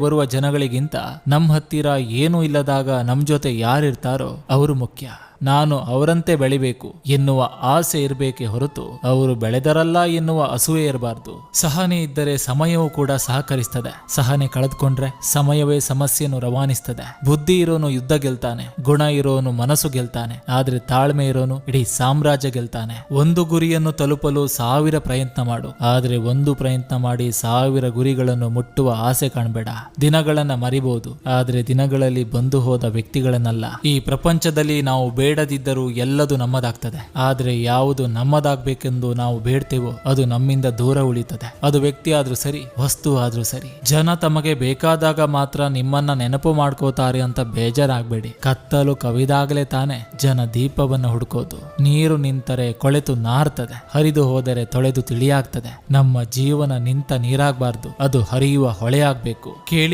ಬರುವ ಜನಗಳಿಗಿಂತ ನಮ್ಮ ಹತ್ತಿರ ಏನೂ ಇಲ್ಲದಾಗ ನಮ್ ಜೊತೆ ಯಾರಿರ್ತಾರೋ ಅವರು ಮುಖ್ಯ. ನಾನು ಅವರಂತೆ ಬೆಳಿಬೇಕು ಎನ್ನುವ ಆಸೆ ಇರಬೇಕೇ ಹೊರತು ಅವರು ಬೆಳೆದರಲ್ಲ ಎನ್ನುವ ಅಸೂಯೆ ಇರಬಾರ್ದು. ಸಹನೆ ಇದ್ದರೆ ಸಮಯವೂ ಕೂಡ ಸಹಕರಿಸ್ತದೆ. ಸಹನೆ ಕಳೆದುಕೊಂಡ್ರೆ ಸಮಯವೇ ಸಮಸ್ಯೆಯನ್ನು ರವಾನಿಸ್ತದೆ. ಬುದ್ಧಿ ಇರೋನು ಯುದ್ಧ ಗೆಲ್ತಾನೆ, ಗುಣ ಇರೋನು ಮನಸ್ಸು ಗೆಲ್ತಾನೆ, ಆದ್ರೆ ತಾಳ್ಮೆ ಇರೋನು ಇಡೀ ಸಾಮ್ರಾಜ್ಯ ಗೆಲ್ತಾನೆ. ಒಂದು ಗುರಿಯನ್ನು ತಲುಪಲು 1000 ಪ್ರಯತ್ನ ಮಾಡು, ಆದ್ರೆ ಒಂದು ಪ್ರಯತ್ನ ಮಾಡಿ 1000 ಗುರಿಗಳನ್ನು ಮುಟ್ಟುವ ಆಸೆ ಕಾಣಬೇಡ. ದಿನಗಳನ್ನ ಮರಿಬಹುದು, ಆದ್ರೆ ದಿನಗಳಲ್ಲಿ ಬಂದು ಹೋದ ವ್ಯಕ್ತಿಗಳನ್ನಲ್ಲ. ಈ ಪ್ರಪಂಚದಲ್ಲಿ ನಾವು ಬೇಡದಿದ್ದರೂ ಎಲ್ಲದು ನಮ್ಮದಾಗ್ತದೆ. ಆದ್ರೆ ಯಾವುದು ನಮ್ಮದಾಗಬೇಕೆಂದು ನಾವು ಬೇಡ್ತೇವೋ ಅದು ನಮ್ಮಿಂದ ದೂರ ಉಳಿತದೆ. ಅದು ವ್ಯಕ್ತಿ ಆದ್ರೂ ಸರಿ, ವಸ್ತು ಆದ್ರೂ ಸರಿ. ಜನ ತಮಗೆ ಬೇಕಾದಾಗ ಮಾತ್ರ ನಿಮ್ಮನ್ನ ನೆನಪು ಮಾಡ್ಕೋತಾರೆ ಅಂತ ಬೇಜಾರಾಗಬೇಡಿ. ಕತ್ತಲು ಕವಿದಾಗಲೇ ತಾನೆ ಜನ ದೀಪವನ್ನು ಹುಡುಕೋದು. ನೀರು ನಿಂತರೆ ಕೊಳೆತು ನಾರ್ತದೆ, ಹರಿದು ಹೋದರೆ ತೊಳೆದು ತಿಳಿಯಾಗ್ತದೆ. ನಮ್ಮ ಜೀವನ ನಿಂತ ನೀರಾಗಬಾರ್ದು, ಅದು ಹರಿಯುವ ಹೊಳೆಯಾಗಬೇಕು. ಕೇಳಿ